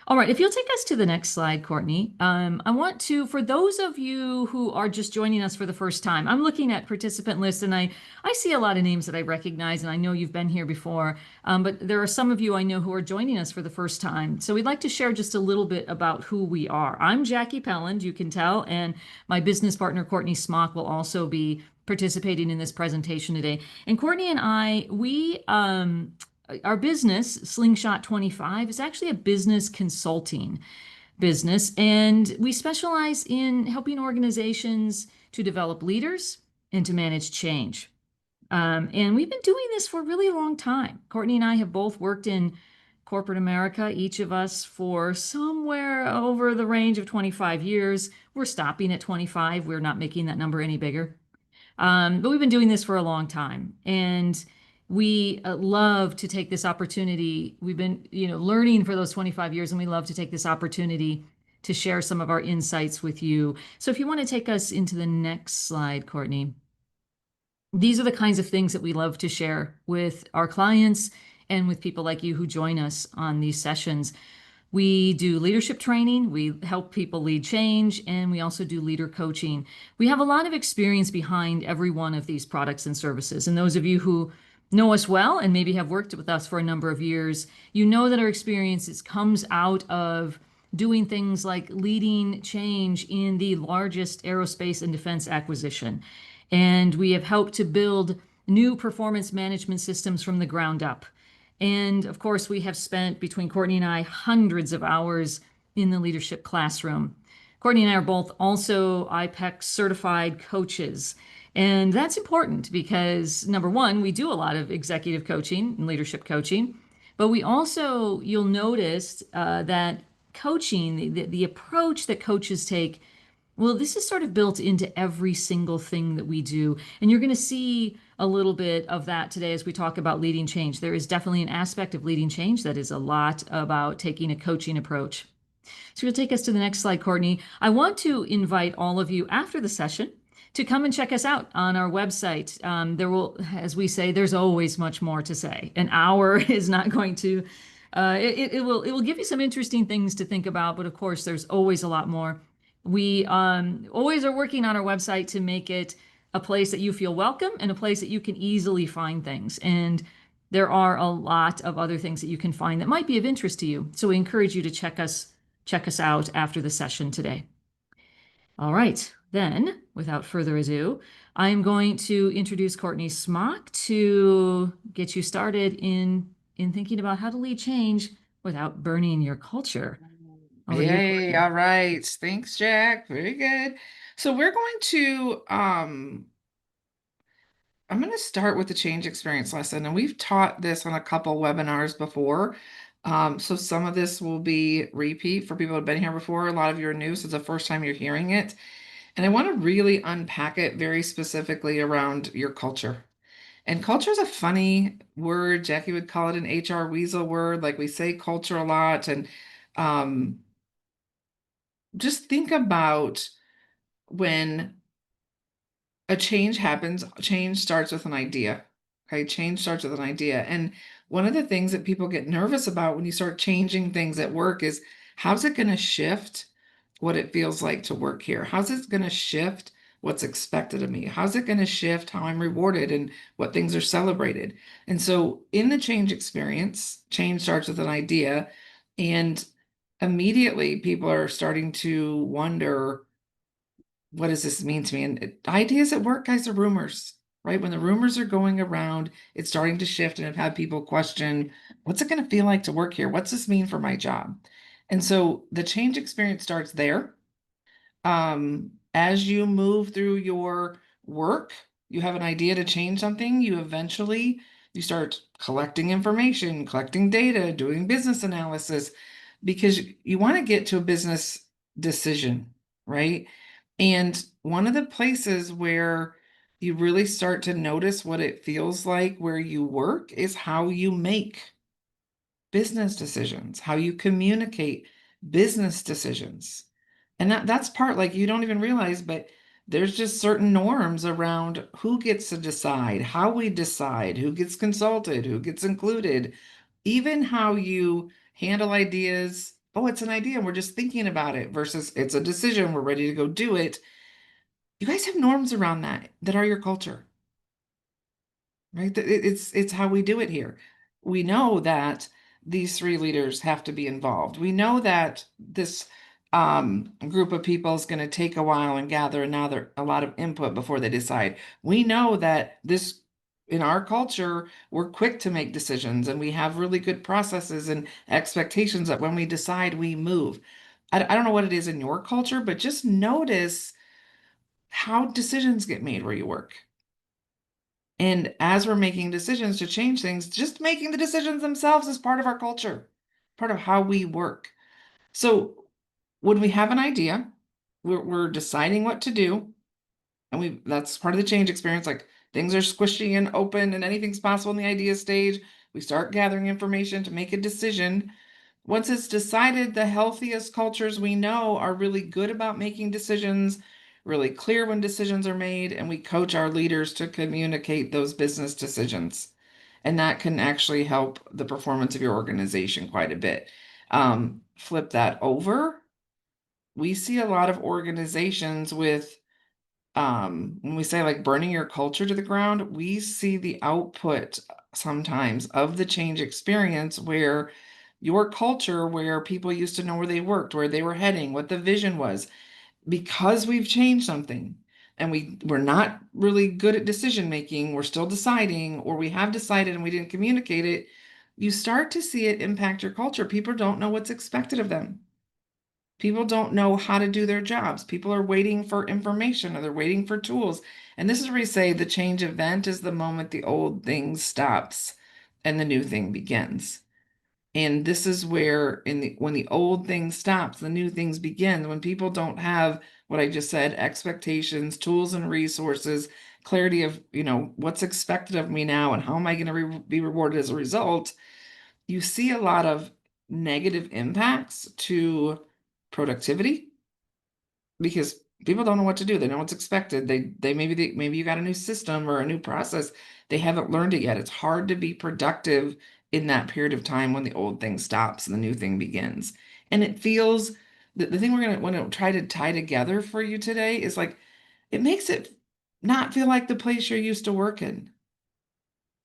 All right, if you'll take us to the next slide, Courtney, I want to, for those of you who are just joining us for the first time, I'm looking at participant lists and I see a lot of names that I recognize and I know you've been here before, but there are some of you I know who are joining us for the first time. So we'd like to share just a little bit about who we are. I'm Jackie Pelland, you can tell, and my business partner, Courtney Smock, will also be participating in this presentation today. And Courtney and our business, Slingshot 25, is actually a business consulting business, and we specialize in helping organizations to develop leaders and to manage change. And we've been doing this for a really long time. Courtney and I have both worked in corporate America, each of us for somewhere over the range of 25 years. We're stopping at 25. We're not making that number any bigger. But we've been doing this for a long time, and we love to take this opportunity. We've been, learning for those 25 years, and we love to take this opportunity to share some of our insights with you. So if you want to take us into the next slide, Courtney, these are the kinds of things that we love to share with our clients and with people like you who join us on these sessions. We do leadership training, we help people lead change, and we also do leader coaching. We have a lot of experience behind every one of these products and services. And those of you who know us well and maybe have worked with us for a number of years, you know that our experience comes out of doing things like leading change in the largest aerospace and defense acquisition. And we have helped to build new performance management systems from the ground up. And of course, we have spent, between Courtney and I, hundreds of hours in the leadership classroom. Courtney and I are both also IPEC certified coaches. And that's important because, number one, we do a lot of executive coaching and leadership coaching, but we also, you'll notice that coaching, the approach that coaches take, well, this is sort of built into every single thing that we do. And you're going to see a little bit of that today as we talk about leading change. There is definitely an aspect of leading change that is a lot about taking a coaching approach. So you'll take us to the next slide, Courtney. I want to invite all of you after the session to come and check us out on our website. There will, as we say, there's always much more to say. An hour is not going to, it will give you some interesting things to think about, but of course, there's always a lot more. We always are working on our website to make it a place that you feel welcome and a place that you can easily find things. And there are a lot of other things that you can find that might be of interest to you. So we encourage you to check us out after the session today. All right, then, without further ado, I'm going to introduce Courtney Smock to get you started in thinking about how to lead change without burning your culture. Over to you, Yay, Courtney. all right. Thanks, Jack. Very good. So we're going to I'm going to start with the change experience lesson, and we've taught this on a couple webinars before. So some of this will be repeat for people who have been here before. A lot of you are new, so it's the first time you're hearing it. And I want to really unpack it very specifically around your culture. And culture is a funny word. Jackie would call it an HR weasel word. Like, we say culture a lot, and um, just think about when a change happens, change starts with an idea. Okay, change starts with an idea. And one of the things that people get nervous about when you start changing things at work is, how's it going to shift what it feels like to work here? How's it going to shift what's expected of me? How's it going to shift how I'm rewarded and what things are celebrated? And so in the change experience, change starts with an idea, and immediately people are starting to wonder, what does this mean to me? And ideas at work, guys, are rumors, right? When the rumors are going around, it's starting to shift, and I've had people question, what's it going to feel like to work here? What's this mean for my job? And so the change experience starts there. As you move through your work, you have an idea to change something, you start collecting information, collecting data, doing business analysis, because you want to get to a business decision, right? And one of the places where you really start to notice what it feels like where you work is how you make business decisions, how you communicate business decisions. And that's part, like, you don't even realize, but there's just certain norms around who gets to decide, how we decide, who gets consulted, who gets included, even how you handle ideas oh, it's an idea and we're just thinking about it versus it's a decision, we're ready to go do it. You guys have norms around that are your culture, right? It's how we do it here. We know that these three leaders have to be involved. We know that this group of people is going to take a while and gather another a lot of input before they decide. We know that this in our culture, we're quick to make decisions and we have really good processes and expectations that when we decide, we move. I don't know what it is in your culture, but just notice how decisions get made where you work. And as we're making decisions to change things, just making the decisions themselves is part of our culture, part of how we work. So when we have an idea, we're deciding what to do, and we that's part of the change experience. Like things are squishy and open, and anything's possible in the idea stage. We start gathering information to make a decision. Once it's decided, the healthiest cultures we know are really good about making decisions, really clear when decisions are made, and we coach our leaders to communicate those business decisions. And that can actually help the performance of your organization quite a bit. Flip that over. We see a lot of organizations with when we say like burning your culture to the ground, we see the output sometimes of the change experience where your culture, where people used to know where they worked, where they were heading, what the vision was, because we've changed something and we're not really good at decision making, we're still deciding, or we have decided and we didn't communicate it, you start to see it impact your culture. People don't know what's expected of them. People don't know how to do their jobs. People are waiting for information or they're waiting for tools. And this is where we say the change event is the moment the old thing stops and the new thing begins. And this is where when the old thing stops, the new things begin. When people don't have what I just said, expectations, tools and resources, clarity of, what's expected of me now and how am I going to be rewarded as a result, you see a lot of negative impacts to productivity because people don't know what to do. They know what's expected. Maybe you got a new system or a new process. They haven't learned it yet. It's hard to be productive in that period of time when the old thing stops and the new thing begins. And it feels the thing we're gonna want to try to tie together for you today is like it makes it not feel like the place you're used to working,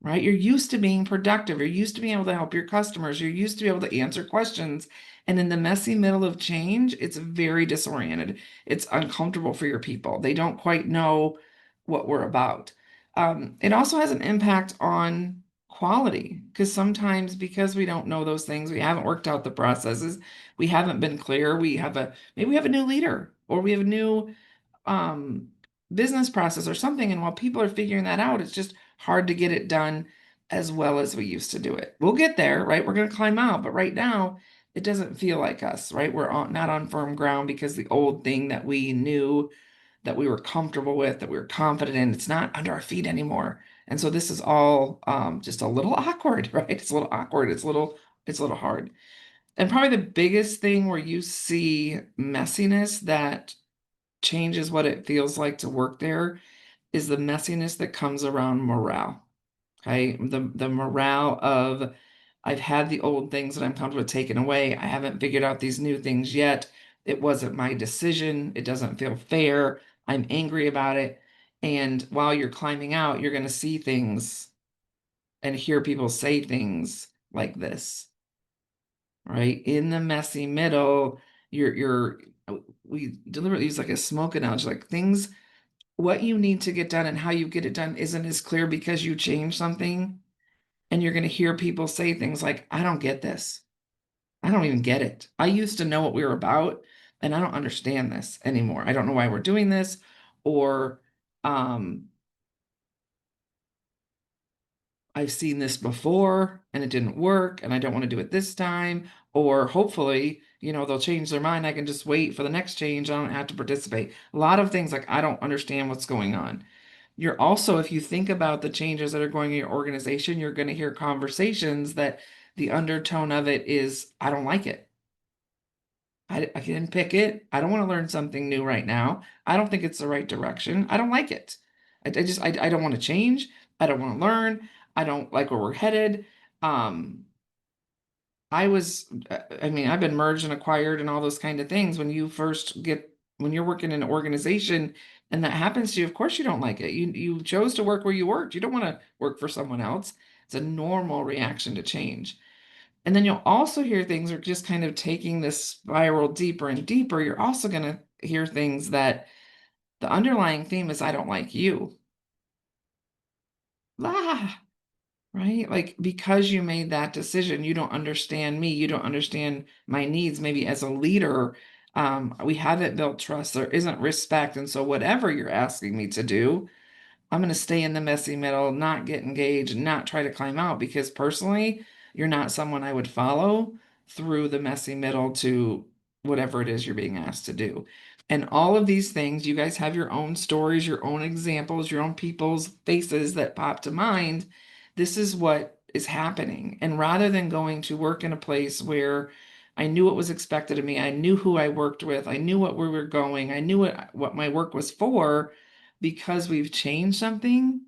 right? You're used to being productive. You're used to being able to help your customers. You're used to be able to answer questions. And in the messy middle of change, it's very disoriented. It's uncomfortable for your people. They don't quite know what we're about. It also has an impact on quality because sometimes because we don't know those things, we haven't worked out the processes, we haven't been clear. Maybe we have a new leader or we have a new um, business process or something. And while people are figuring that out, it's just hard to get it done as well as we used to do it. We'll get there, right? We're going to climb out, but right now it doesn't feel like us, right? Not on firm ground because the old thing that we knew, that we were comfortable with, that we were confident in, it's not under our feet anymore. And so this is all just a little awkward, right? It's a little awkward. It's a little hard. And probably the biggest thing where you see messiness that changes what it feels like to work there is the messiness that comes around morale. Okay. The morale of I've had the old things that I'm comfortable with taken away. I haven't figured out these new things yet. It wasn't my decision. It doesn't feel fair. I'm angry about it. And while you're climbing out, you're going to see things and hear people say things like this, right? In the messy middle, you're we deliberately use like a smoke analogy, like things what you need to get done and how you get it done isn't as clear because you changed something. And you're going to hear people say things like, I don't get this. I don't even get it. I used to know what we were about, and I don't understand this anymore. I don't know why we're doing this. Or um, I've seen this before and it didn't work, and I don't want to do it this time. Or hopefully, they'll change their mind. I can just wait for the next change. I don't have to participate. A lot of things like I don't understand what's going on. You're also, if you think about the changes that are going in your organization, you're going to hear conversations that the undertone of it is, I don't like it. I didn't pick it. I don't want to learn something new right now. I don't think it's the right direction. I don't like it. I don't want to change. I don't want to learn. I don't like where we're headed. Um, I was, I mean, I've been merged and acquired and all those kind of things. When you're working in an organization and that happens to you, of course you don't like it. You chose to work where you worked. You don't want to work for someone else. It's a normal reaction to change. And then you'll also hear things are just kind of taking this spiral deeper and deeper. You're also going to hear things that the underlying theme is, I don't like you. Ah, right? Like, because you made that decision, you don't understand me. You don't understand my needs. Maybe as a leader, we haven't built trust. There isn't respect. And so whatever you're asking me to do, I'm going to stay in the messy middle, not get engaged, not try to climb out, because personally, you're not someone I would follow through the messy middle to whatever it is you're being asked to do. And all of these things, you guys have your own stories, your own examples, your own people's faces that pop to mind. This is what is happening. And rather than going to work in a place where I knew what was expected of me, I knew who I worked with, I knew what we were going, I knew what my work was for, because we've changed something,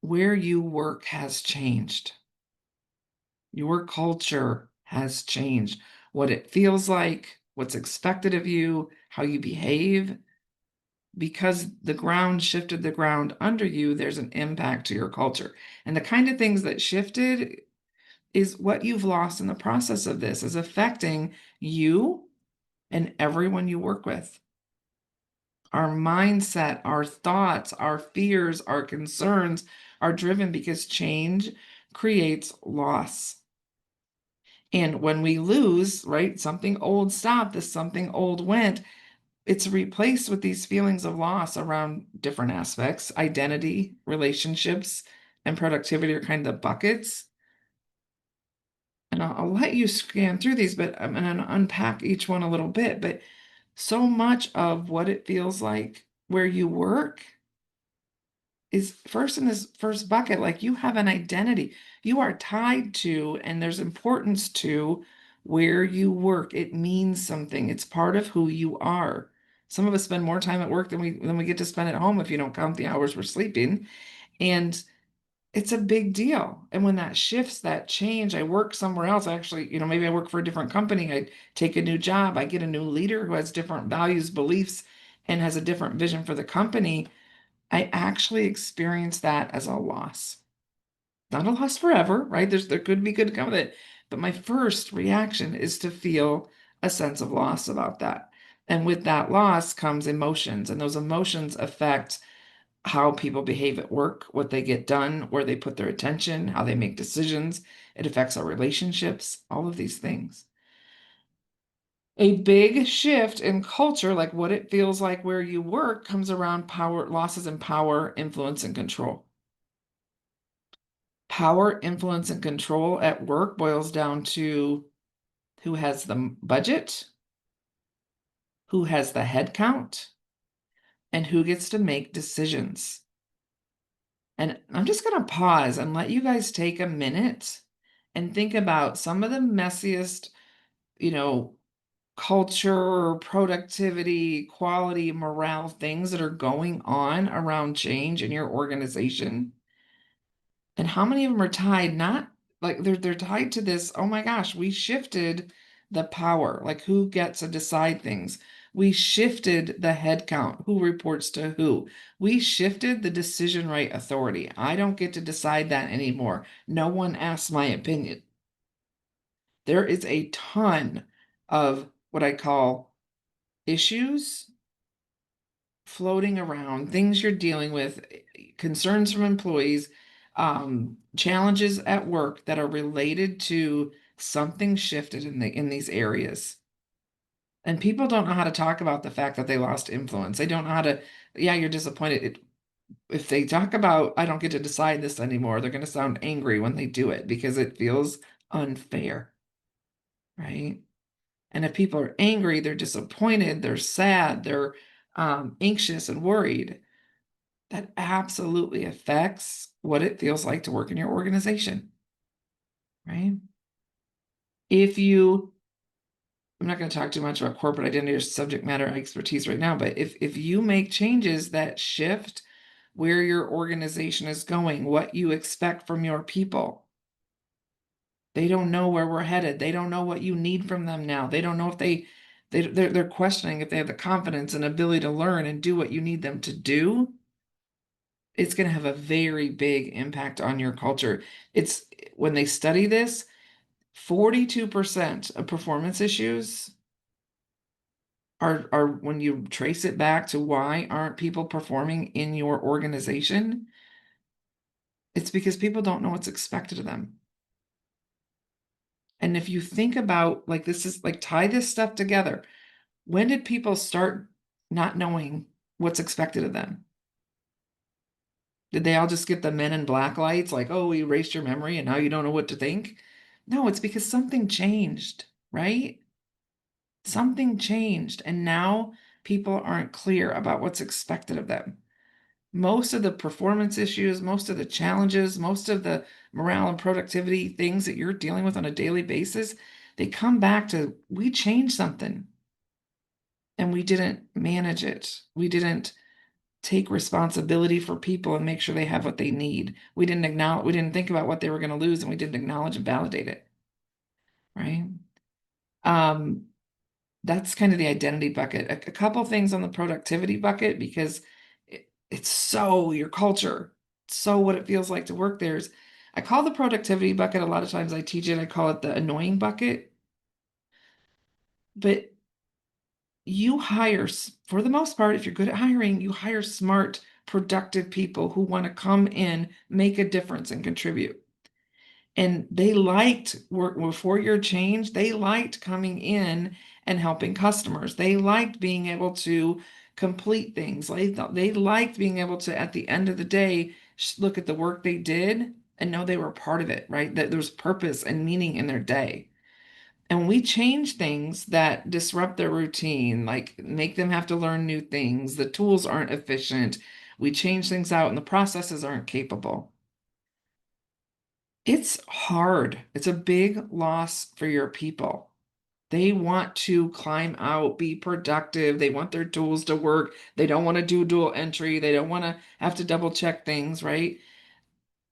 where you work has changed. Your culture has changed. What it feels like, what's expected of you, how you behave. Because the ground shifted the ground under you, there's an impact to your culture. And the kind of things that shifted is what you've lost in the process of this, is affecting you and everyone you work with. Our mindset, our thoughts, our fears, our concerns are driven because change creates loss. And when we lose, right, something old stopped, this something old went, it's replaced with these feelings of loss around different aspects. Identity, relationships, and productivity are kind of the buckets. And I'll let you scan through these, but I'm going to unpack each one a little bit. But so much of what it feels like where you work is first in this first bucket. Like, you have an identity, you are tied to, and there's importance to where you work. It means something, it's part of who you are. Some of us spend more time at work than we get to spend at home, if you don't count the hours we're sleeping. And it's a big deal. And when that shifts, that change, I work somewhere else. Actually, maybe I work for a different company, I take a new job, I get a new leader who has different values, beliefs, and has a different vision for the company. I actually experience that as a loss. Not a loss forever, right? There could be good to come with it. But my first reaction is to feel a sense of loss about that. And with that loss comes emotions, and those emotions affect how people behave at work, what they get done, where they put their attention, how they make decisions. It affects our relationships, all of these things. A big shift in culture, like what it feels like where you work, comes around power, losses in power, influence, and control. Power, influence, and control at work boils down to who has the budget, who has the head count, and who gets to make decisions. And I'm just going to pause and let you guys take a minute and think about some of the messiest, you know, culture, productivity, quality, morale things that are going on around change in your organization. And how many of them are tied, not like they're tied to this, oh my gosh, we shifted the power, like who gets to decide things. We shifted the head count, who reports to who. We shifted the decision right authority. I don't get to decide that anymore. No one asks my opinion. There is a ton of what I call issues floating around, things you're dealing with, concerns from employees, challenges at work that are related to something shifted in these areas. And people don't know how to talk about the fact that they lost influence. They don't know how to, yeah, you're disappointed. If they talk about, I don't get to decide this anymore, they're going to sound angry when they do it because it feels unfair, right? And if people are angry, they're disappointed, they're sad, they're anxious and worried. That absolutely affects what it feels like to work in your organization, right? I'm not going to talk too much about corporate identity or subject matter expertise right now, but if you make changes that shift where your organization is going, what you expect from your people, They don't know where we're headed. They don't know what you need from them now. They don't know if they're questioning if they have the confidence and ability to learn and do what you need them to do. It's going to have a very big impact on your culture. It's when they study this, 42% of performance issues are when you trace it back to why aren't people performing in your organization, it's because people don't know what's expected of them. And if you think about like this is like tie this stuff together, when did people start not knowing what's expected of them? Did they all just get the men in black lights like, oh, we erased your memory and now you don't know what to think? No, it's because something changed, right? Something changed, and now people aren't clear about what's expected of them. Most of the performance issues, most of the challenges, most of the morale and productivity things that you're dealing with on a daily basis, they come back to we changed something and we didn't manage it. We didn't take responsibility for people and make sure they have what they need. We didn't think about what they were going to lose, and we didn't acknowledge and validate it. Right. Um, that's kind of the identity bucket. A couple things on the productivity bucket because it's so your culture, so what it feels like to work there is I call the productivity bucket, a lot of times I teach it, I call it the annoying bucket. But you hire, for the most part, if you're good at hiring, you hire smart, productive people who want to come in, make a difference, and contribute. And they liked work before your change, they liked coming in and helping customers. They liked being able to complete things. They liked being able to, at the end of the day, look at the work they did and know they were part of it, right? That there's purpose and meaning in their day. And when we change things that disrupt their routine, like make them have to learn new things, the tools aren't efficient, we change things out and the processes aren't capable. It's hard. It's a big loss for your people. They want to climb out, be productive. They want their tools to work. They don't want to do dual entry. They don't want to have to double check things, right?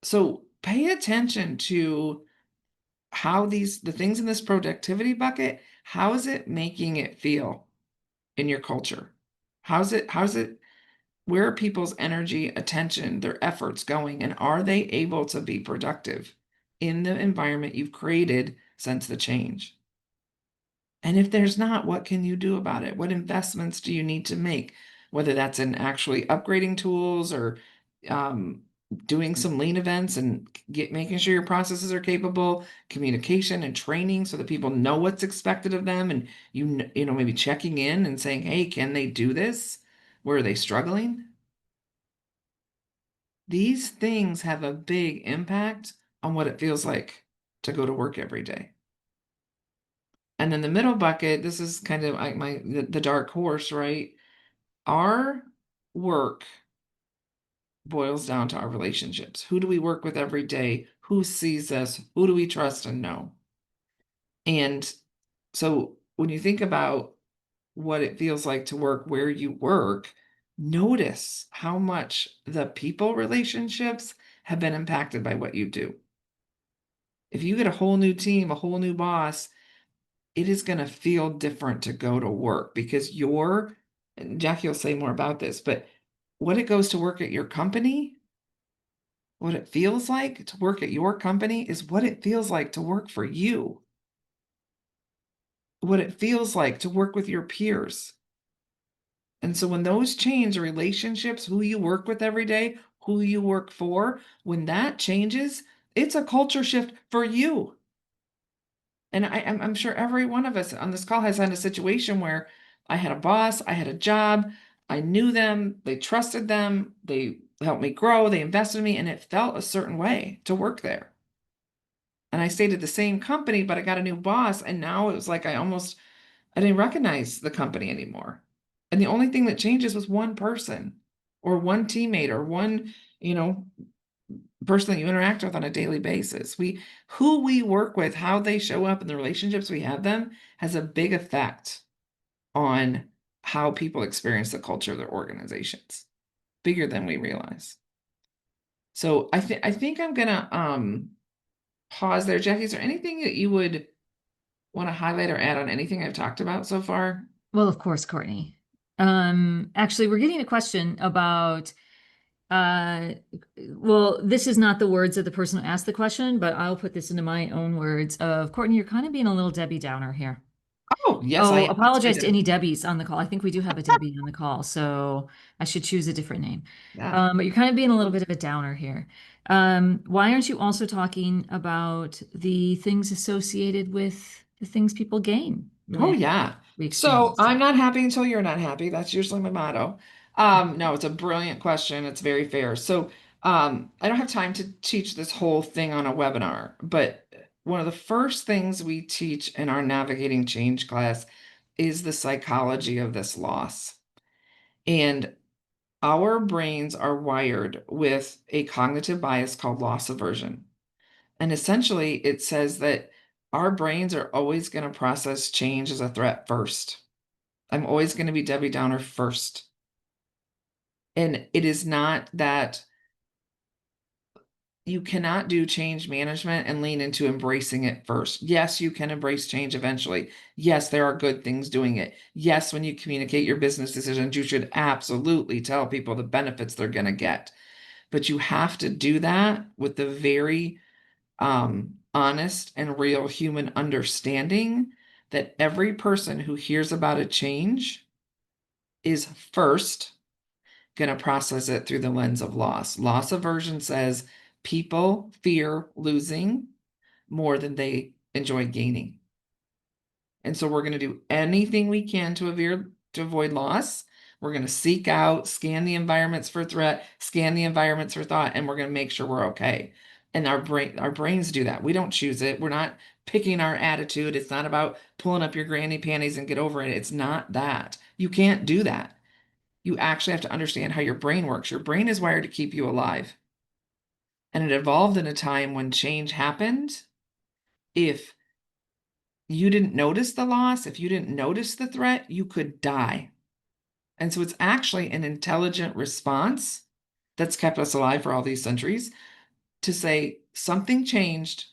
So pay attention to how the things in this productivity bucket, how is it making it feel in your culture? How's it, where are people's energy, attention, their efforts going? And are they able to be productive in the environment you've created since the change? And if there's not, what can you do about it? What investments do you need to make? Whether that's in actually upgrading tools or um, doing some lean events and making sure your processes are capable, communication and training so that people know what's expected of them, and you know maybe checking in and saying, hey, can they do this? Where are they struggling? These things have a big impact on what it feels like to go to work every day. And then the middle bucket, this is kind of like the dark horse, right? Our work boils down to our relationships. Who do we work with every day? Who sees us? Who do we trust and know? And so when you think about what it feels like to work where you work, notice how much the people relationships have been impacted by what you do. If you get a whole new team, a whole new boss, it is going to feel different to go to work because and Jackie will say more about this, but what it goes to work at your company, what it feels like to work at your company is what it feels like to work for you, what it feels like to work with your peers. And so when those change relationships, who you work with every day, who you work for, when that changes, it's a culture shift for you. And I'm sure every one of us on this call has had a situation where I had a boss, I had a job, I knew them, they trusted them, they helped me grow, they invested in me, and it felt a certain way to work there. And I stayed at the same company, but I got a new boss, and now it was like I didn't recognize the company anymore. And the only thing that changes was one person or one teammate or one, you know, person that you interact with on a daily basis. Who we work with, how they show up, and the relationships we have them has a big effect on how people experience the culture of their organizations, bigger than we realize. So I think I'm gonna pause there. Jackie, is there anything that you would want to highlight or add on anything I've talked about so far? Well, of course, Courtney. Actually, we're getting a question about, uh, well, this is not the words of the person who asked the question, but I'll put this into my own words of Courtney, you're kind of being a little Debbie Downer here. Oh, yes, I Oh, am. That's what I apologize to did. any Debbies on the call. I think we do have a Debbie on the call, so I should choose a different name. Yeah. But you're kind of being a little bit of a downer here. Why aren't you also talking about the things associated with the things people gain Oh, when yeah. we So experience I'm change? not happy until you're not happy. That's usually my motto. No, it's a brilliant question. It's very fair. So I don't have time to teach this whole thing on a webinar, but one of the first things we teach in our navigating change class is the psychology of this loss. And our brains are wired with a cognitive bias called loss aversion. And essentially, it says that our brains are always going to process change as a threat first. I'm always going to be Debbie Downer first. And it is not that you cannot do change management and lean into embracing it first. Yes, you can embrace change eventually. Yes, there are good things doing it. Yes, when you communicate your business decisions, you should absolutely tell people the benefits they're going to get. But you have to do that with the very honest and real human understanding that every person who hears about a change is first going to process it through the lens of loss. Loss aversion says people fear losing more than they enjoy gaining. And so we're going to do anything we can to avoid loss. We're going to seek out, scan the environments for threat, scan the environments for thought, and we're going to make sure we're okay. And our brains do that. We don't choose it. We're not picking our attitude. It's not about pulling up your granny panties and get over it. It's not that. You can't do that. You actually have to understand how your brain works. Your brain is wired to keep you alive. And it evolved in a time when change happened. If you didn't notice the loss, if you didn't notice the threat, you could die. And so it's actually an intelligent response that's kept us alive for all these centuries to say something changed.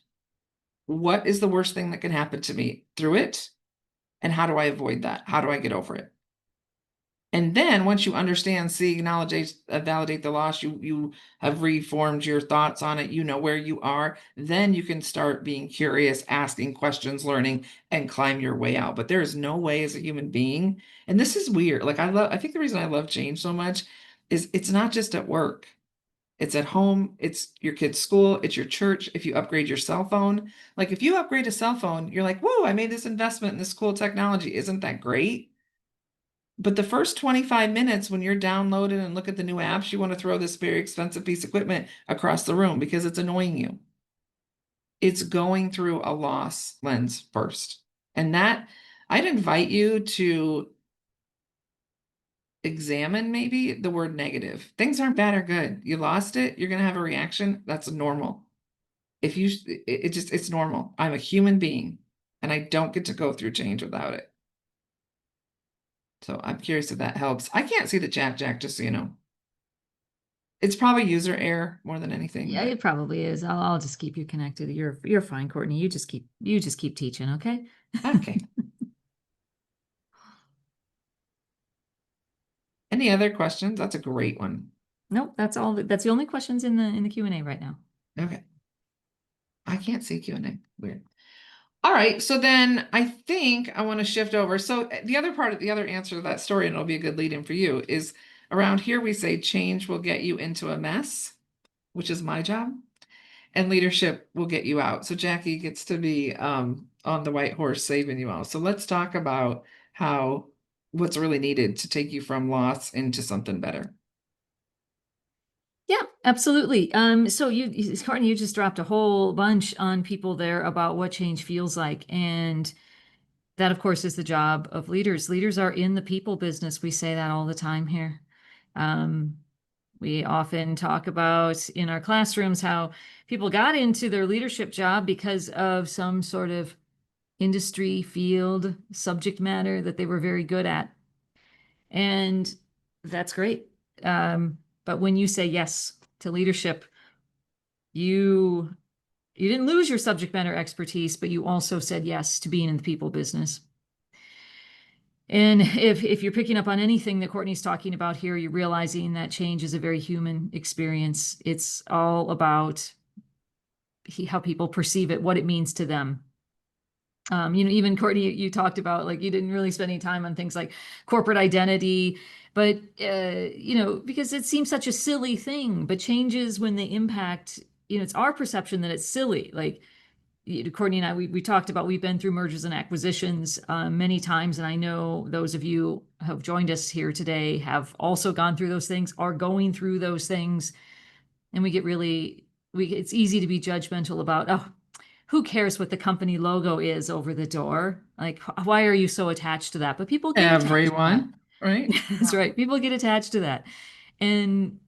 What is the worst thing that can happen to me through it? And how do I avoid that? How do I get over it? And then once you understand, see, acknowledge, validate the loss, you have reformed your thoughts on it, you know where you are, then you can start being curious, asking questions, learning, and climb your way out. But there is no way as a human being, and this is weird. Like I think the reason I love change so much is it's not just at work. It's at home, it's your kid's school, it's your church. If you upgrade your cell phone, like if you upgrade a cell phone, you're like, whoa, I made this investment in this cool technology. Isn't that great? But the first 25 minutes when you're downloading and look at the new apps, you want to throw this very expensive piece of equipment across the room because it's annoying you. It's going through a loss lens first. And that I'd invite you to examine maybe the word negative. Things aren't bad or good. You lost it, you're going to have a reaction. That's normal. If you, it just, it's normal. I'm a human being and I don't get to go through change without it. So I'm curious if that helps. I can't see the chat, Jack, just so you know. It's probably user error more than anything, Yeah, but it probably is. I'll just keep you connected. You're fine, Courtney. You just keep teaching, okay? okay. Any other questions? That's a great one. Nope, that's all. That's the only questions in the Q&A right now. Okay. I can't see Q&A. Weird. All right. So then I think I want to shift over. So the other part of the other answer to that story, and it'll be a good lead in for you, is around here we say change will get you into a mess, which is my job, and leadership will get you out. So Jackie gets to be on the white horse saving you out. So let's talk about how what's really needed to take you from loss into something better. Yeah, absolutely. So Courtney, you just dropped a whole bunch on people there about what change feels like. And that, of course, is the job of leaders. Leaders are in the people business. We say that all the time here. Um, we often talk about in our classrooms how people got into their leadership job because of some sort of industry, field, subject matter that they were very good at. And that's great. But when you say yes to leadership, you You didn't lose your subject matter expertise, but you also said yes to being in the people business. And if you're picking up on anything that Courtney's talking about here, you're realizing that change is a very human experience. It's all about how people perceive it, what it means to them. Even Courtney, you talked about like you didn't really spend any time on things like corporate identity, but because it seems such a silly thing, but changes when they impact, it's our perception that it's silly. Like Courtney and I, we talked about, we've been through mergers and acquisitions many times. And I know those of you who have joined us here today have also gone through those things, are going through those things. And it's easy to be judgmental about, oh, who cares what the company logo is over the door? Like, why are you so attached to that? But people get attached to that. Everyone, right? That's right. People get attached to that. And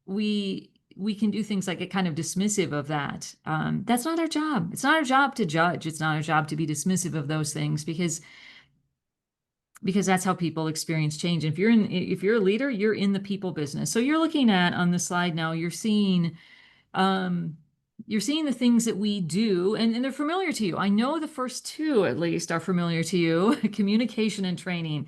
we can do things like get kind of dismissive of that. That's not our job. It's not our job to judge. It's not our job to be dismissive of those things because that's how people experience change. And if you're a leader, you're in the people business. So you're looking at on the slide now, um, you're seeing the things that we do, and they're familiar to you. I know the first two at least are familiar to you, communication and training.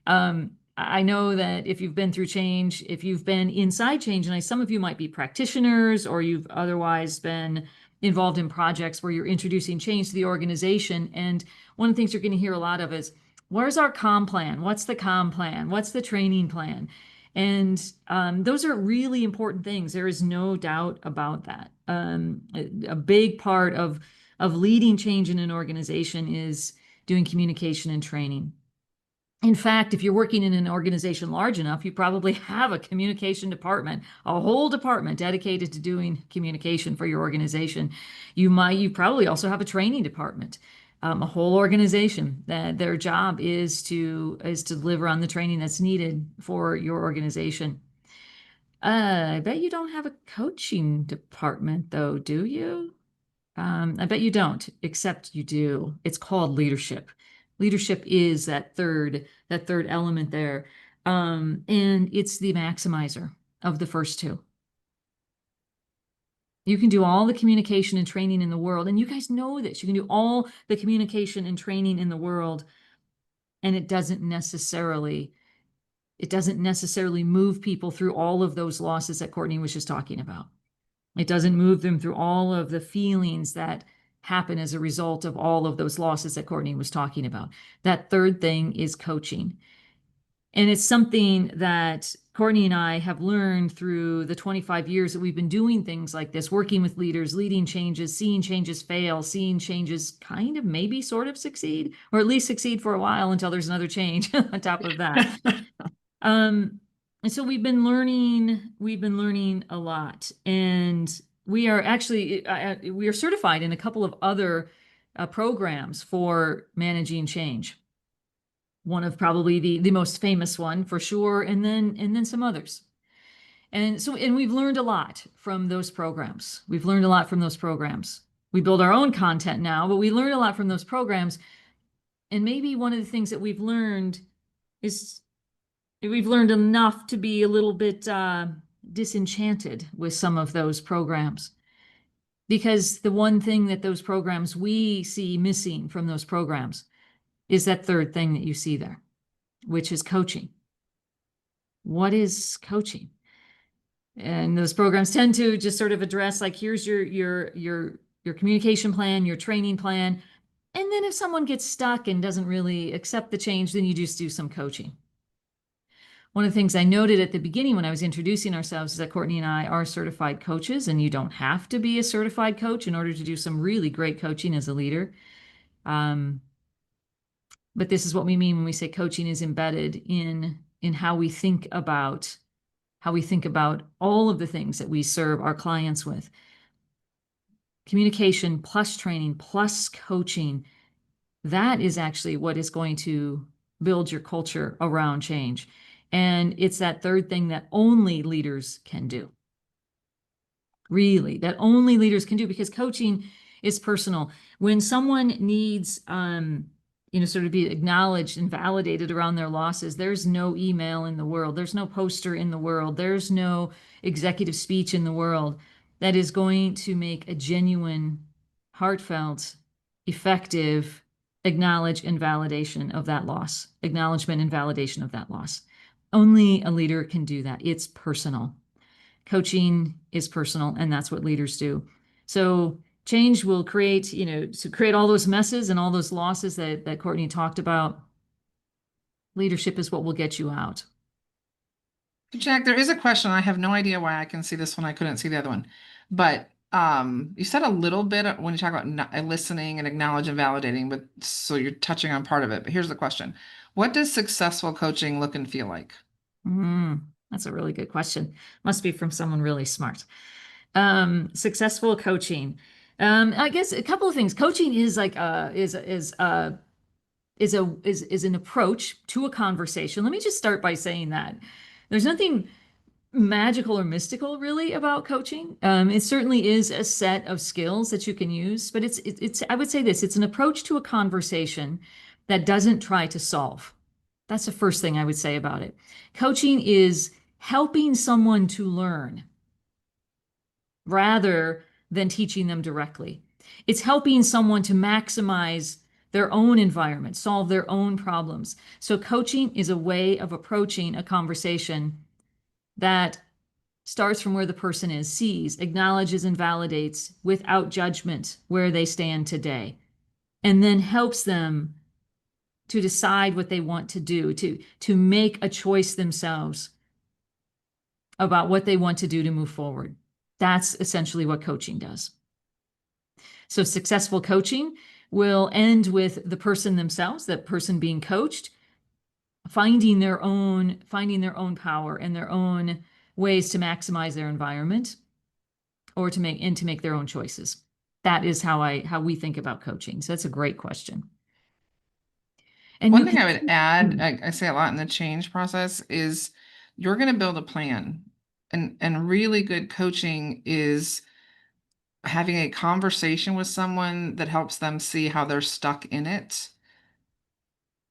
I know that if you've been through change, if you've been inside change, and some of you might be practitioners or you've otherwise been involved in projects where you're introducing change to the organization. And one of the things you're going to hear a lot of is, where's our comm plan? What's the comm plan? What's the training plan? And those are really important things. There is no doubt about that. A big part of leading change in an organization is doing communication and training. In fact, if you're working in an organization large enough, you probably have a communication department, a whole department dedicated to doing communication for your organization. You probably also have a training department, a whole organization that their job is to deliver on the training that's needed for your organization. I bet you don't have a coaching department though, do you? I bet you don't, except you do. It's called leadership. Leadership is that third element there. And it's the maximizer of the first two. You can do all the communication and training in the world, and you guys know this. You can do all the communication and training in the world, and it doesn't necessarily move people through all of those losses that Courtney was just talking about. It doesn't move them through all of the feelings that happen as a result of all of those losses that Courtney was talking about. That third thing is coaching. And it's something that Courtney and I have learned through the 25 years that we've been doing things like this, working with leaders, leading changes, seeing changes fail, seeing changes kind of maybe sort of succeed, or at least succeed for a while until there's another change on top of that. And so we've been learning a lot, and we are actually we are certified in a couple of other programs for managing change. One of probably the most famous one for sure, and then some others. And we've learned a lot from those programs. We build our own content now, but we learn a lot from those programs. And maybe one of the things that we've learned is we've learned enough to be a little bit disenchanted with some of those programs. Because the one thing that those programs we see missing from those programs is that third thing that you see there, which is coaching. What is coaching? And those programs tend to just sort of address like, here's your communication plan, your training plan. And then if someone gets stuck and doesn't really accept the change, then you just do some coaching. One of the things I noted at the beginning when I was introducing ourselves is that Courtney and I are certified coaches, and you don't have to be a certified coach in order to do some really great coaching as a leader. But this is what we mean when we say coaching is embedded in how we think about all of the things that we serve our clients with. Communication plus training plus coaching, that is actually what is going to build your culture around change. And it's that third thing that only leaders can do. Really, that only leaders can do, because coaching is personal. When someone needs, sort of be acknowledged and validated around their losses, there's no email in the world. There's no poster in the world. There's no executive speech in the world that is going to make a genuine, heartfelt, effective acknowledgement and validation of that loss. Only a leader can do that. It's personal. Coaching is personal, and that's what leaders do. So change will create, to create all those messes and all those losses that Courtney talked about. Leadership is what will get you out. Jack, there is a question. I have no idea why I can see this one. I couldn't see the other one. But you said a little bit when you talk about listening and acknowledge and validating, but so you're touching on part of it. But here's the question. What does successful coaching look and feel like? That's a really good question. Must be from someone really smart. Successful coaching. I guess a couple of things. Coaching is like is an approach to a conversation. Let me just start by saying that there's nothing magical or mystical really about coaching. It certainly is a set of skills that you can use, but it's I would say this, it's an approach to a conversation that doesn't try to solve. That's the first thing I would say about it. Coaching is helping someone to learn rather than teaching them directly. It's helping someone to maximize their own environment, solve their own problems. So coaching is a way of approaching a conversation that starts from where the person is, sees, acknowledges, and validates without judgment where they stand today, and then helps them to decide what they want to do, to make a choice themselves about what they want to do to move forward. That's essentially what coaching does. So successful coaching will end with the person themselves, that person being coached, finding their own power and their own ways to maximize their environment or to make their own choices. That is how we think about coaching. So that's a great question. And One thing I would add, I say a lot in the change process, is you're going to build a plan. And really good coaching is having a conversation with someone that helps them see how they're stuck in it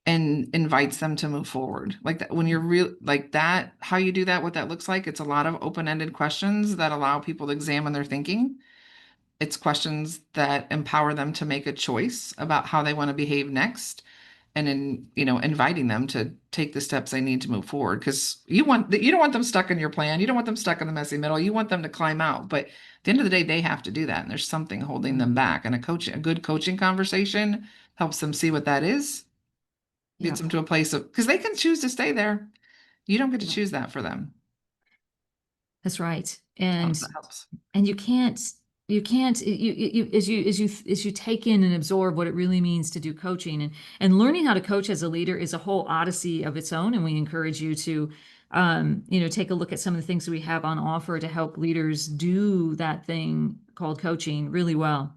and invites them to move forward. Like that, when you're real like that, how you do that, what that looks like, it's a lot of open-ended questions that allow people to examine their thinking. It's questions that empower them to make a choice about how they want to behave next, and inviting them to take the steps they need to move forward. Because you don't want them stuck in your plan. You don't want them stuck in the messy middle. You want them to climb out. But at the end of the day, they have to do that. And there's something holding them back. And a good coaching conversation helps them see what that is, gets them to a place of, because they can choose to stay there. You don't get to choose that for them. That's right. And That helps. and you can't as you take in and absorb what it really means to do coaching, and learning how to coach as a leader is a whole odyssey of its own. And we encourage you to take a look at some of the things that we have on offer to help leaders do that thing called coaching really well.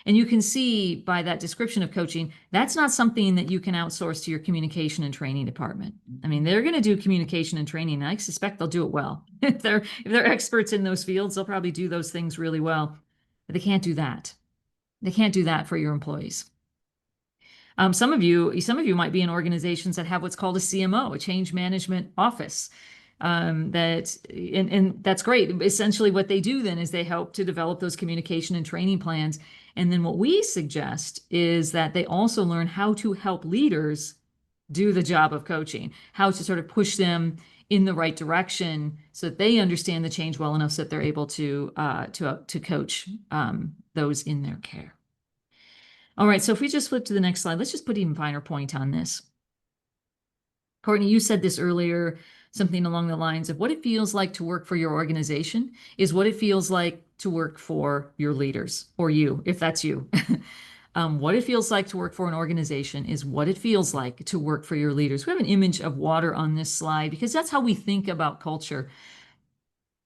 And you can see by that description of coaching, that's not something that you can outsource to your communication and training department. I mean, they're going to do communication and training, and I suspect they'll do it well. If they're experts in those fields, they'll probably do those things really well. But they can't do that. They can't do that for your employees. Some of you might be in organizations that have what's called a CMO, a change management office. And that's great. Essentially, what they do then is they help to develop those communication and training plans. And then what we suggest is that they also learn how to help leaders do the job of coaching, how to sort of push them in the right direction so that they understand the change well enough so that they're able to coach those in their care. All right, so if we just flip to the next slide, let's just put even finer point on this. Courtney, you said this earlier, something along the lines of what it feels like to work for your organization is what it feels like to work for your leaders, or you, if that's you. What it feels like to work for an organization is what it feels like to work for your leaders. We have an image of water on this slide because that's how we think about culture.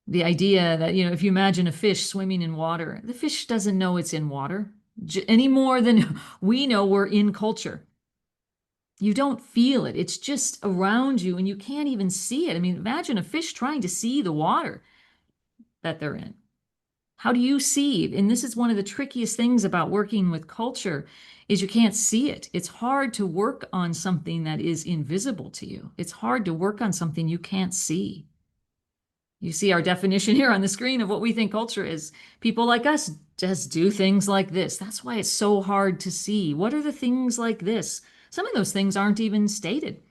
The idea that, if you imagine a fish swimming in water, the fish doesn't know it's in water any more than we know we're in culture. You don't feel it. It's just around you and you can't even see it. I mean, imagine a fish trying to see the water that they're in. How do you see? And this is one of the trickiest things about working with culture is you can't see it. It's hard to work on something that is invisible to you. It's hard to work on something you can't see. You see our definition here on the screen of what we think culture is. People like us just do things like this. That's why it's so hard to see. What are the things like this? Some of those things aren't even stated.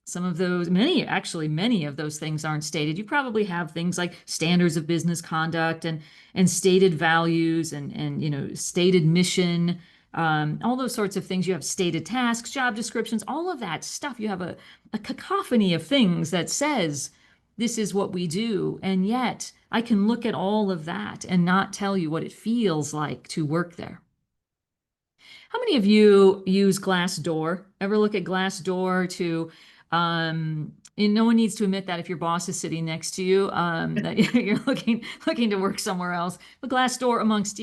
Some of those, many of those things aren't stated. You probably have things like standards of business conduct and stated values and stated mission, all those sorts of things. You have stated tasks, job descriptions, all of that stuff. You have a cacophony of things that says this is what we do, and yet I can look at all of that and not tell you what it feels like to work there. How many of you use Glassdoor? Ever look at Glassdoor to, and no one needs to admit that if your boss is sitting next to you, that you're looking to work somewhere else. But Glassdoor, amongst,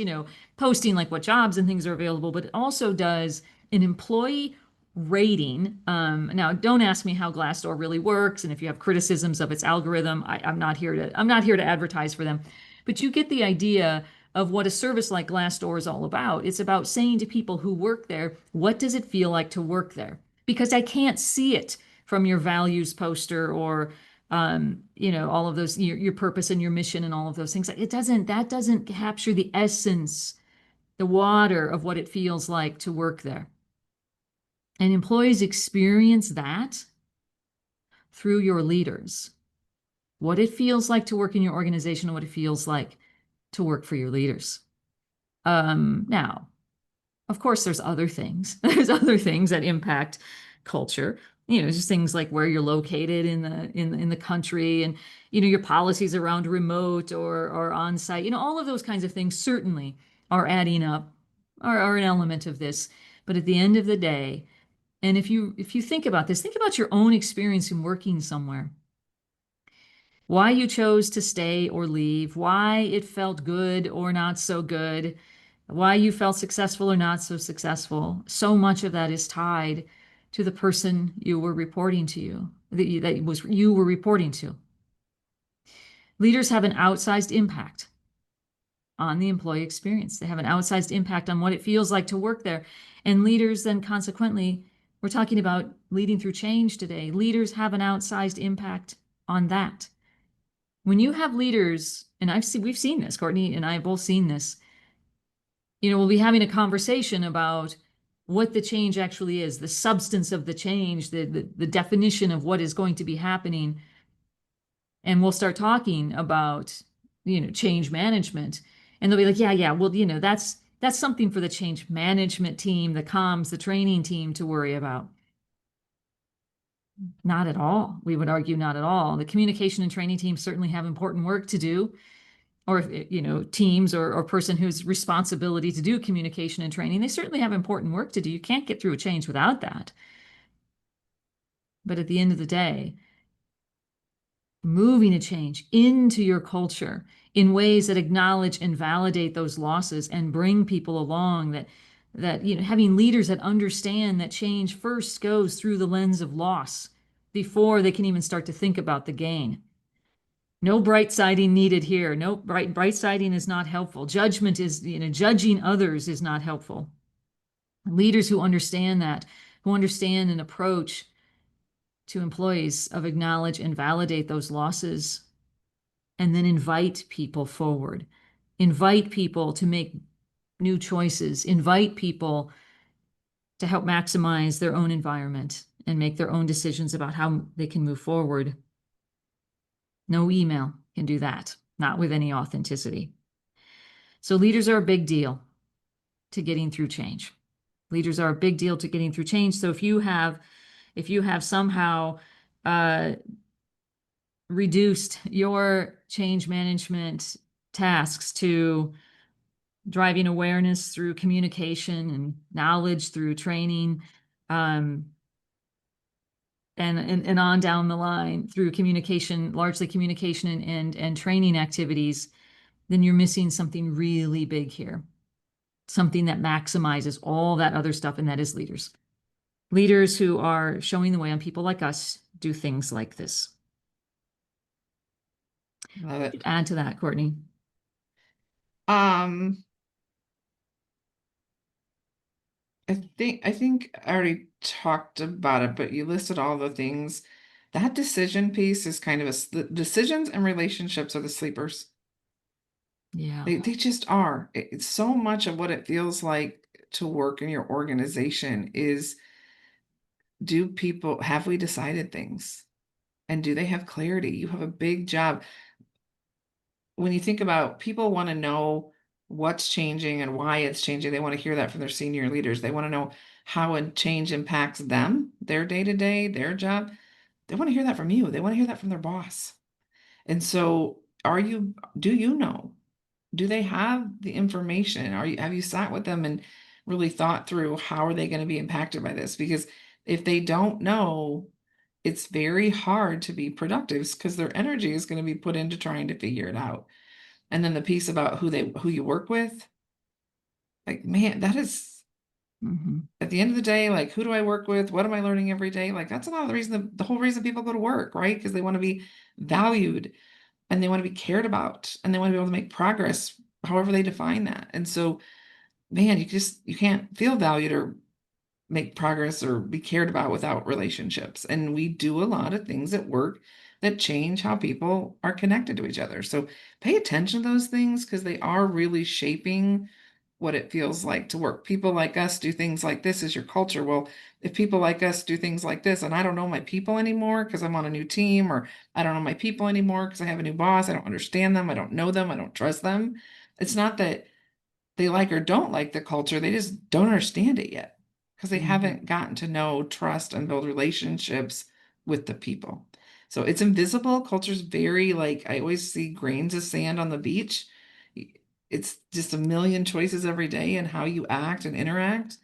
posting like what jobs and things are available, but it also does an employee rating. Now, don't ask me how Glassdoor really works, and if you have criticisms of its algorithm, I'm not here to advertise for them. But you get the idea of what a service like Glassdoor is all about. It's about saying to people who work there, what does it feel like to work there? Because I can't see it from your values poster or all of those, your purpose and your mission and all of those things. That doesn't capture the essence, the water of what it feels like to work there. And employees experience that through your leaders. What it feels like to work in your organization and what it feels like to work for your leaders. Now, of course, there's other things. There's other things that impact culture. Just things like where you're located in the country, and your policies around remote or on site. All of those kinds of things certainly are adding up, are an element of this. But at the end of the day, and if you think about this, think about your own experience in working somewhere. Why you chose to stay or leave, why it felt good or not so good, why you felt successful or not so successful. So much of that is tied to the person you were reporting to you were reporting to. Leaders have an outsized impact on the employee experience. They have an outsized impact on what it feels like to work there. And leaders then consequently, we're talking about leading through change today. Leaders have an outsized impact on that. When you have leaders, and we've seen this, Courtney and I have both seen this, we'll be having a conversation about what the change actually is, the substance of the change, the definition of what is going to be happening. And we'll start talking about, change management. And they'll be like, yeah, well, that's something for the change management team, the comms, the training team to worry about. Not at all. We would argue not at all. The communication and training teams certainly have important work to do, or teams or person whose responsibility to do communication and training, they certainly have important work to do. You can't get through a change without that. But at the end of the day, moving a change into your culture in ways that acknowledge and validate those losses and bring people along, that having leaders that understand that change first goes through the lens of loss before they can even start to think about the gain. No bright siding needed here. No bright siding is not helpful. Judgment is, judging others is not helpful. Leaders who understand that, who understand an approach to employees of acknowledge and validate those losses, and then invite people forward, invite people to make new choices, invite people to help maximize their own environment and make their own decisions about how they can move forward. No email can do that, not with any authenticity. So leaders are a big deal to getting through change. Leaders are a big deal to getting through change. So if you have somehow reduced your change management tasks to driving awareness through communication and knowledge through training, and on down the line through communication, largely communication and training activities, then you're missing something really big here. Something that maximizes all that other stuff, and that is leaders. Leaders who are showing the way on people like us do things like this. Love it. Add to that, Courtney. I think I already talked about it, but you listed all the things That decision piece is kind of the decisions and relationships are the sleepers. Yeah. They just are. It's so much of what it feels like to work in your organization is, do people, have we decided things? And do they have clarity? You have a big job. When you think about, people want to know what's changing and why it's changing. They want to hear that from their senior leaders. They want to know how a change impacts them, their day to day, their job. They want to hear that from you. They want to hear that from their boss. And so, do you know? Do they have the information? Have you sat with them and really thought through how are they going to be impacted by this? Because if they don't know, it's very hard to be productive because their energy is going to be put into trying to figure it out. And then the piece about who you work with, like, man, that is, Hmm. at the end of the day, like, who do I work with? What am I learning every day? Like, that's a lot of the reason, the whole reason people go to work, right? Because they want to be valued and they want to be cared about and they want to be able to make progress, however they define that. And so, man, you can't feel valued or make progress or be cared about without relationships. And we do a lot of things at work that change how people are connected to each other. So pay attention to those things because they are really shaping what it feels like to work. People like us do things like this is your culture. Well, if people like us do things like this, and I don't know my people anymore because I'm on a new team, or I don't know my people anymore because I have a new boss, I don't understand them, I don't know them, I don't trust them. It's not that they like or don't like the culture, they just don't understand it yet because they Hmm. haven't gotten to know, trust, and build relationships with the people. So it's invisible. Culture's very, like, I always see grains of sand on the beach. It's just a million choices every day and how you act and interact.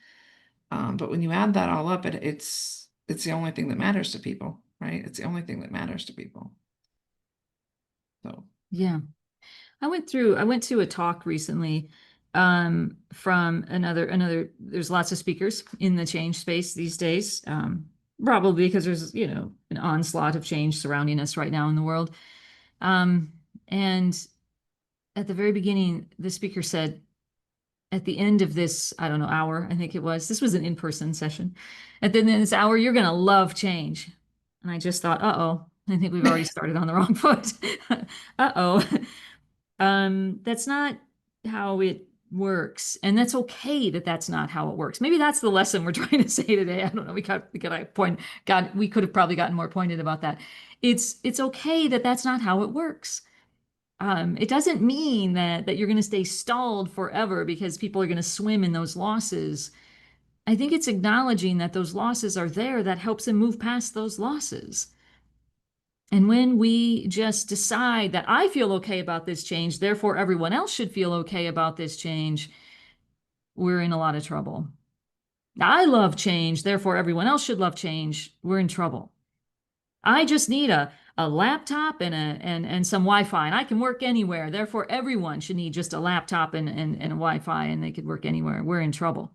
But when you add that all up, it's the only thing that matters to people, right? It's the only thing that matters to people. So Yeah. I went to a talk recently from there's lots of speakers in the change space these days. Probably because there's, you know, an onslaught of change surrounding us right now in the world. Um, and at the very beginning, the speaker said, at the end of this, I don't know, hour, I think it was, this was an in-person session. At the end of this hour, you're going to love change. And I just thought, uh-oh, I think we've already started on the wrong foot. Uh-oh. That's not how it works. And that's okay that that's not how it works. Maybe that's the lesson we're trying to say today. I don't know. We could have probably gotten more pointed about that. It's okay that that's not how it works. It doesn't mean that you're going to stay stalled forever because people are going to swim in those losses. I think it's acknowledging that those losses are there that helps them move past those losses. And when we just decide that I feel okay about this change, therefore everyone else should feel okay about this change, we're in a lot of trouble. I love change, therefore everyone else should love change, we're in trouble. I just need a laptop and some Wi-Fi, and I can work anywhere. Therefore, everyone should need just a laptop and a Wi-Fi, and they could work anywhere. We're in trouble.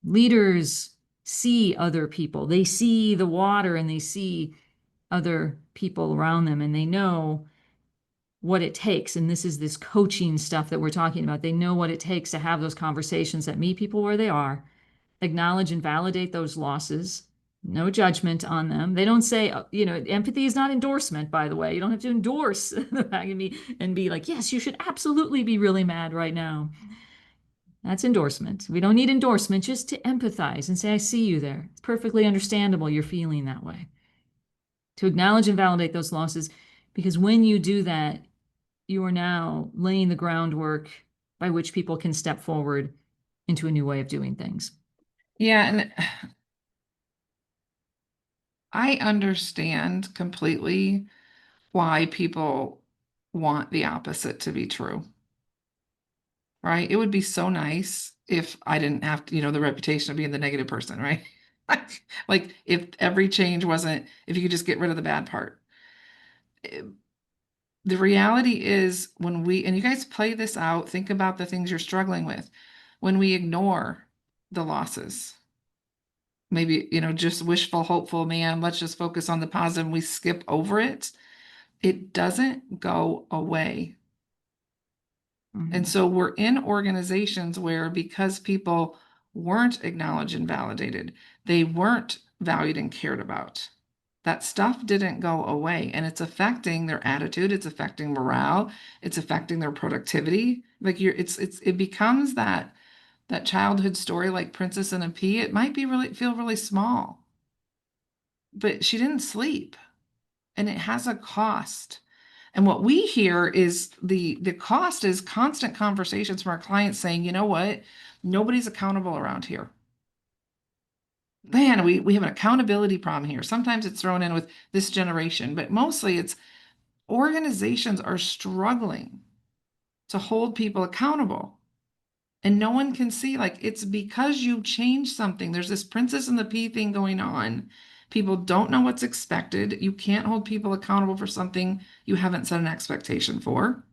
Leaders see other people. They see the water and they see other people around them, and they know what it takes. And this is this coaching stuff that we're talking about. They know what it takes to have those conversations that meet people where they are, acknowledge and validate those losses, no judgment on them. They don't say, you know, empathy is not endorsement, by the way. You don't have to endorse the fact of me and be like, yes, you should absolutely be really mad right now. That's endorsement. We don't need endorsement, just to empathize and say, I see you there. It's perfectly understandable you're feeling that way. To acknowledge and validate those losses, because when you do that, you are now laying the groundwork by which people can step forward into a new way of doing things. yeah, and I understand completely why people want the opposite to be true, right? It would be so nice if I didn't have to, the reputation of being the negative person, right? Like if every change wasn't, if you could just get rid of the bad part. Eh, The reality is and you guys play this out, think about the things you're struggling with. When we ignore the losses, maybe, just wishful, hopeful, man, let's just focus on the positive and we skip over it, it doesn't go away. And Mhm. so we're in organizations where, because people weren't acknowledged and validated, they weren't valued and cared about. That stuff didn't go away, and it's affecting their attitude, it's affecting morale, it's affecting their productivity. Like it becomes that childhood story like Princess and a Pea. It might be really feel really small, but she didn't sleep, and it has a cost. And what we hear is the cost is constant conversations from our clients saying, you know what? Nobody's accountable around here. Man, we have an accountability problem here. Sometimes it's thrown in with this generation, but mostly it's organizations are struggling to hold people accountable. And no one can see, like, it's because you changed something. There's this princess and the pea thing going on. People don't know what's expected. You can't hold people accountable for something you haven't set an expectation for.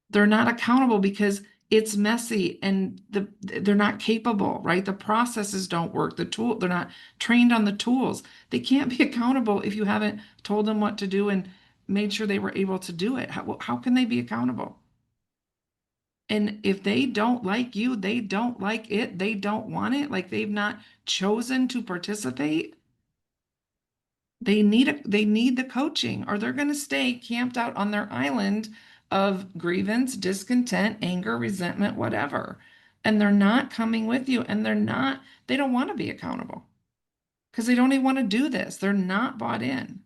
They're not accountable because it's messy and they're not capable, right? The processes don't work. They're not trained on the tools. They can't be accountable if you haven't told them what to do and made sure they were able to do it. How can they be accountable? And if they don't like you, they don't like it, they don't want it, like they've not chosen to participate, they need the coaching or they're going to stay camped out on their island of grievance, discontent, anger, resentment, whatever. And they're not coming with you and they don't want to be accountable because they don't even want to do this. They're not bought in.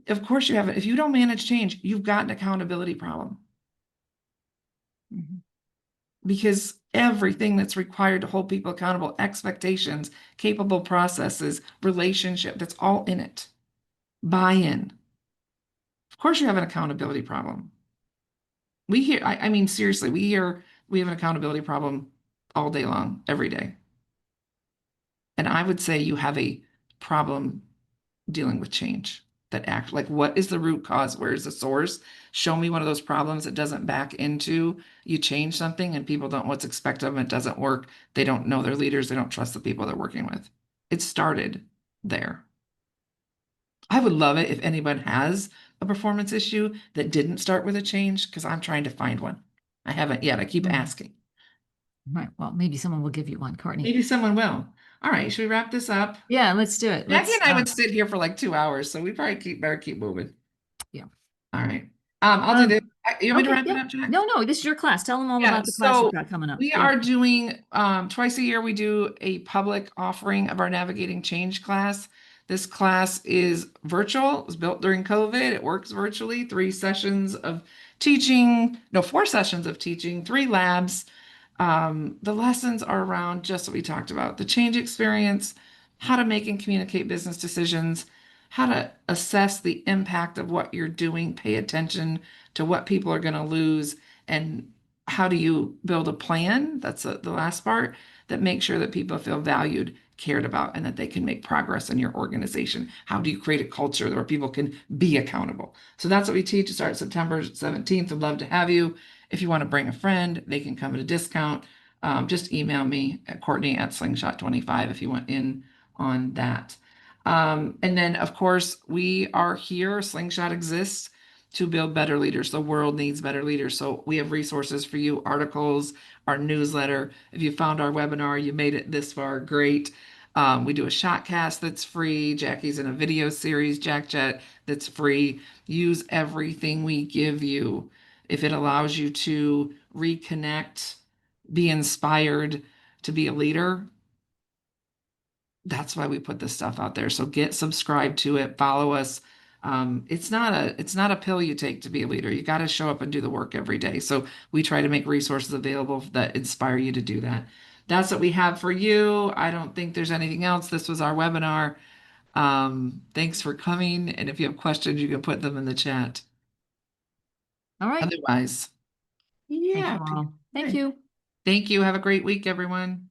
Of course you have it. If you don't manage change, you've got an accountability problem. Mhm. Because everything that's required to hold people accountable, expectations, capable processes, relationship, that's all in it. Buy-in. Of course, you have an accountability problem. I mean, seriously, we have an accountability problem all day long, every day. And I would say you have a problem dealing with change that act like what is the root cause? Where is the source? Show me one of those problems that doesn't back into you change something and people don't what's expected of them. It doesn't work. They don't know their leaders. They don't trust the people they're working with. It started there. I would love it if anyone has a performance issue that didn't start with a change because I'm trying to find one. I haven't yet. I keep Mm. asking. Right. Well, maybe someone will give you one, Courtney. Maybe someone will. All right, should we wrap this up? Yeah, let's do it. Jackie Let's and I would sit here for like 2 hours, so we probably better keep moving. yeah. All right. I'll do this. Um, You want me to okay, wrap it yeah. up, Jack? No, no, this is your class. Tell them all Yeah, about the class you've so got coming up. we Go. are doing twice a year, we do a public offering of our Navigating Change class. This class is virtual, it was built during COVID. It works virtually, 3 sessions of teaching, no, 4 sessions of teaching, 3 labs. The lessons are around just what we talked about, the change experience, how to make and communicate business decisions, how to assess the impact of what you're doing, pay attention to what people are going to lose, and how do you build a plan? That's the last part that makes sure that people feel valued, cared about, and that they can make progress in your organization. How do you create a culture where people can be accountable? So that's what we teach. It starts September 17th. I'd love to have you. If you want to bring a friend, they can come at a discount. Just email me at Courtney at Slingshot25 if you want in on that. And then, of course, we are here. Slingshot exists to build better leaders. The world needs better leaders. So we have resources for you, articles, our newsletter. If you found our webinar, you made it this far, great. We do a shotcast that's free. Jackie's in a video series, Jack Jet, that's free. Use everything we give you. If it allows you to reconnect, be inspired to be a leader, that's why we put this stuff out there. So get subscribed to it, follow us. It's not a pill you take to be a leader. You got to show up and do the work every day. So we try to make resources available that inspire you to do that. That's what we have for you. I don't think there's anything else. This was our webinar. Thanks for coming. And if you have questions, you can put them in the chat. All right. Otherwise, Thank yeah. you all. Thank you. Thank you. Have a great week, everyone.